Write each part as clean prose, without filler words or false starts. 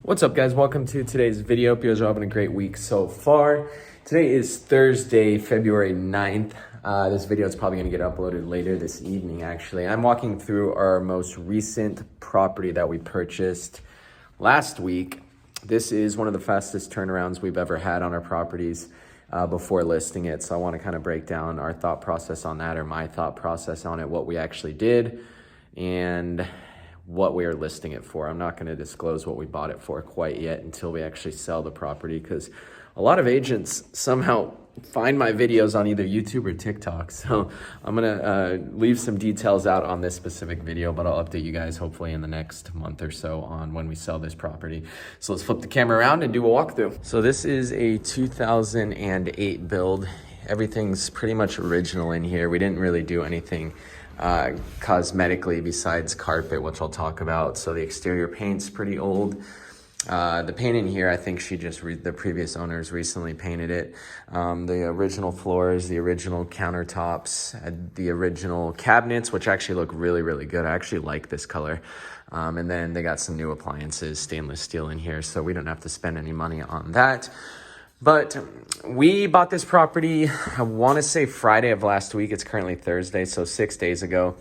What's up, guys? Welcome to today's video. Hope you guys are having a great week so far. Today is Thursday, February 9th. This video is probably going to get uploaded later this evening, actually. I'm walking through our most recent property that we purchased last week. This is one of the fastest turnarounds we've ever had on our properties before listing it. So I want to kind of break down our thought process on that, or my thought process on it, what we actually did, and what we are listing it for. I'm not going to disclose what we bought it for quite yet until we actually sell the property, because a lot of agents somehow find my videos on either YouTube or TikTok. So I'm going to leave some details out on this specific video, but I'll update you guys hopefully in the next month or so on when we sell this property. So let's flip the camera around and do a walkthrough. So this is a 2008 build. Everything's pretty much original in here. We didn't really do anything cosmetically besides carpet, which I'll talk about. So the exterior paint's pretty old. The paint in here, I think the previous owners recently painted it. The original floors, the original countertops, the original cabinets, which actually look really, really good. I actually like this color. And then they got some new appliances, stainless steel in here, so we don't have to spend any money on that. But we bought this property, I want to say Friday of last week. It's currently Thursday, so 6 days ago.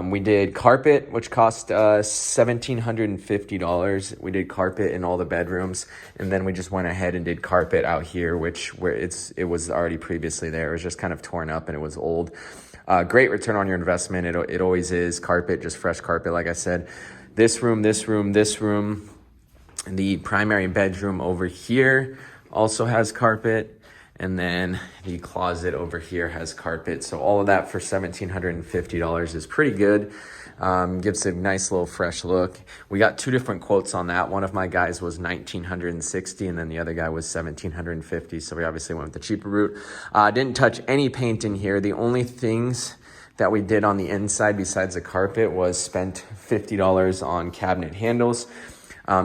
We did carpet, which cost $1,750. We did carpet in all the bedrooms, and then we just went ahead and did carpet out here, where it was already previously there. It was just kind of torn up and it was old. Great return on your investment. It always is. Carpet, just fresh carpet, like I said. This room, this room, this room, the primary bedroom over here also has carpet, and then the closet over here has carpet. So all of that for $1,750 is pretty good. Gives a nice little fresh look. We got two different quotes on that. One of my guys was $1,960, and then the other guy was $1,750. So we obviously went with the cheaper route. Didn't touch any paint in here. The only things that we did on the inside besides the carpet was spent $50 on cabinet handles.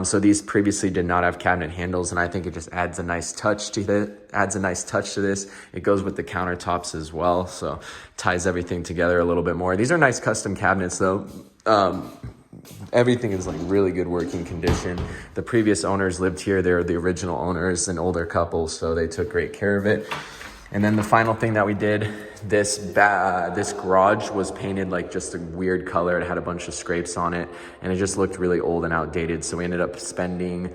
So these previously did not have cabinet handles, and I think it just adds a nice touch to this. It goes with the countertops as well, so ties everything together a little bit more. These are nice custom cabinets though. Everything is like really good working condition. The previous owners lived here. They're the original owners, an older couple, so they took great care of it. And then the final thing that we did, this garage was painted like just a weird color. It had a bunch of scrapes on it, and it just looked really old and outdated. So we ended up spending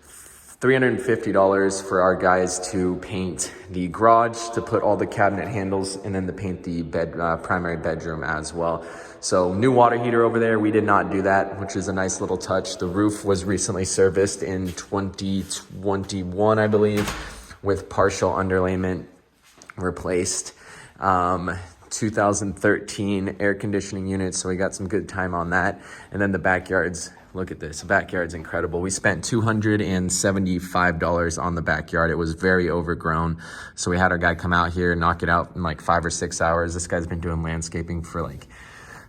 $350 for our guys to paint the garage, to put all the cabinet handles, and then to paint the primary bedroom as well. So new water heater over there. We did not do that, which is a nice little touch. The roof was recently serviced in 2021, I believe, with partial underlayment replaced. 2013 air conditioning units, so we got some good time on that. And then the backyards, look at this, the backyard's incredible. We spent $275 on the backyard. It was very overgrown, so we had our guy come out here and knock it out in like 5 or 6 hours. This guy's been doing landscaping for like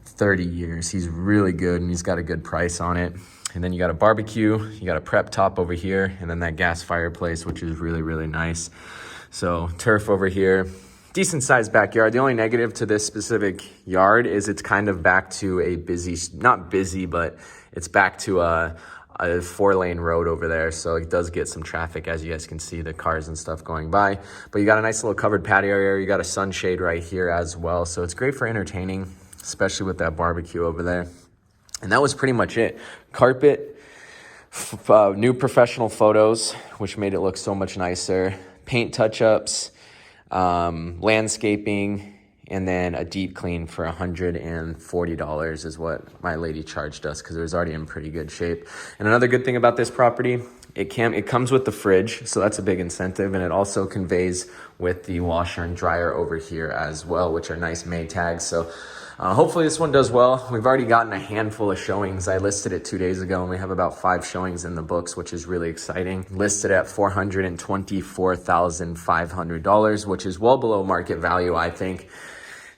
30 years. He's really good, and he's got a good price on it. And then you got a barbecue, you got a prep top over here, and then that gas fireplace, which is really, really nice. So turf over here, decent sized backyard. The only negative to this specific yard is it's kind of back to a not busy, but it's back to a 4-lane road over there. So it does get some traffic, as you guys can see, the cars and stuff going by. But you got a nice little covered patio area. You got a sunshade right here as well. So it's great for entertaining, especially with that barbecue over there. And that was pretty much it. Carpet, new professional photos, which made it look so much nicer. Paint touch-ups, landscaping, and then a deep clean for $140 is what my lady charged us, because it was already in pretty good shape. And another good thing about this property, it comes with the fridge, so that's a big incentive, and it also conveys with the washer and dryer over here as well, which are nice Maytags. So hopefully this one does well. We've already gotten a handful of showings. I listed it 2 days ago, and we have about 5 showings in the books, which is really exciting. Listed at $424,500, which is well below market value, I think.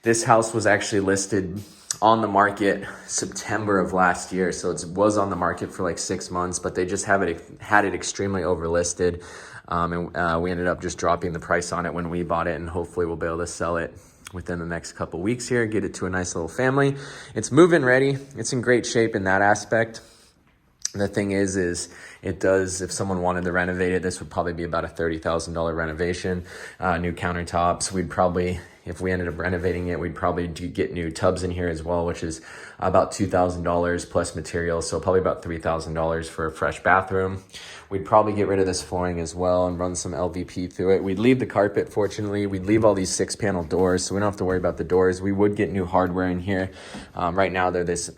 This house was actually listed on the market September of last year, so it was on the market for like 6 months, but they just had it extremely overlisted, and we ended up just dropping the price on it when we bought it, and hopefully we'll be able to sell it within the next couple weeks here, get it to a nice little family. It's move-in ready. It's in great shape in that aspect. The thing is it does, if someone wanted to renovate it, this would probably be about a $30,000 renovation. New countertops. We'd probably, if we ended up renovating it, we'd probably get new tubs in here as well, which is about $2,000 plus materials. So probably about $3,000 for a fresh bathroom. We'd probably get rid of this flooring as well and run some LVP through it. We'd leave the carpet, fortunately. We'd leave all these 6-panel doors, so we don't have to worry about the doors. We would get new hardware in here. Right now they're this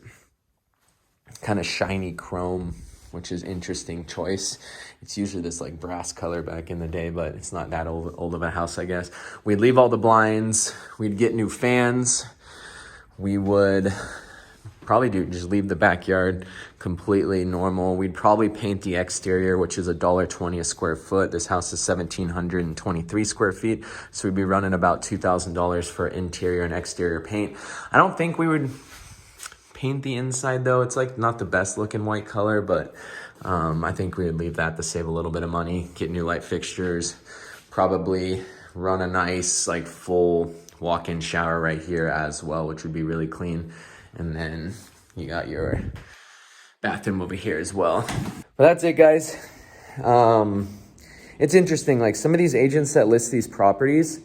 kind of shiny chrome, which is interesting choice. It's usually this like brass color back in the day, but it's not that old of a house, I guess. We'd leave all the blinds. We'd get new fans. We would probably just leave the backyard completely normal. We'd probably paint the exterior, which is $1.20 a square foot. This house is 1,723 square feet. So we'd be running about $2,000 for interior and exterior paint. I don't think we would paint the inside though. It's like not the best looking white color, but I think we would leave that to save a little bit of money. Get new light fixtures, probably run a nice like full walk-in shower right here as well, which would be really clean. And then you got your bathroom over here as well. But that's it, guys. It's interesting, like some of these agents that list these properties,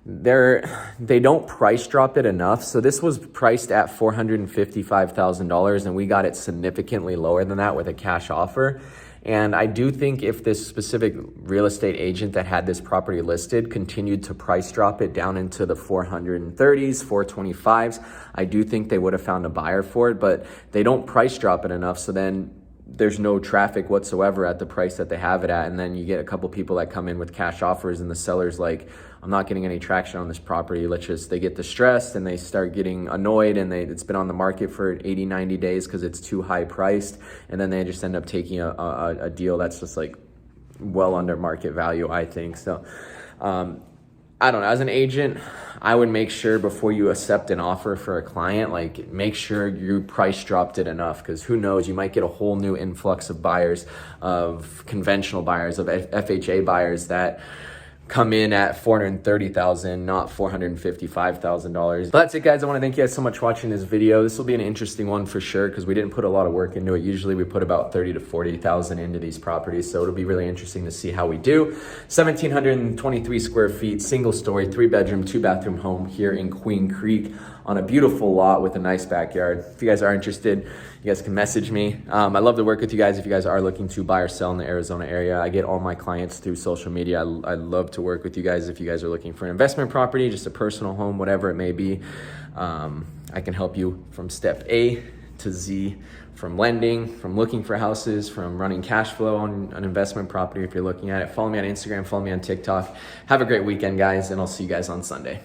they don't price drop it enough. So this was priced at $455,000 and we got it significantly lower than that with a cash offer. And I do think if this specific real estate agent that had this property listed continued to price drop it down into the 430s, 425s, I do think they would have found a buyer for it, but they don't price drop it enough. So then there's no traffic whatsoever at the price that they have it at. And then you get a couple people that come in with cash offers and the seller's like, I'm not getting any traction on this property. They get distressed and they start getting annoyed and it's been on the market for 80, 90 days because it's too high priced. And then they just end up taking a deal that's just like well under market value, I think. So, I don't know, as an agent, I would make sure before you accept an offer for a client, like make sure you price dropped it enough, because who knows, you might get a whole new influx of buyers, of conventional buyers, of FHA buyers that come in at $430,000, not $455,000. But that's it, guys. I want to thank you guys so much for watching this video. This will be an interesting one for sure because we didn't put a lot of work into it. Usually we put about 30 to 40,000 into these properties, so it'll be really interesting to see how we do. 1,723 square feet, single story, 3-bedroom, 2-bathroom home here in Queen Creek on a beautiful lot with a nice backyard. If you guys are interested, you guys can message me. I love to work with you guys if you guys are looking to buy or sell in the Arizona area. I get all my clients through social media. I love to work with you guys if you guys are looking for an investment property, just a personal home, whatever it may be. I can help you from step A to Z, from lending, from looking for houses, from running cash flow on an investment property if you're looking at it. Follow me on Instagram, follow me on TikTok. Have a great weekend, guys, and I'll see you guys on Sunday.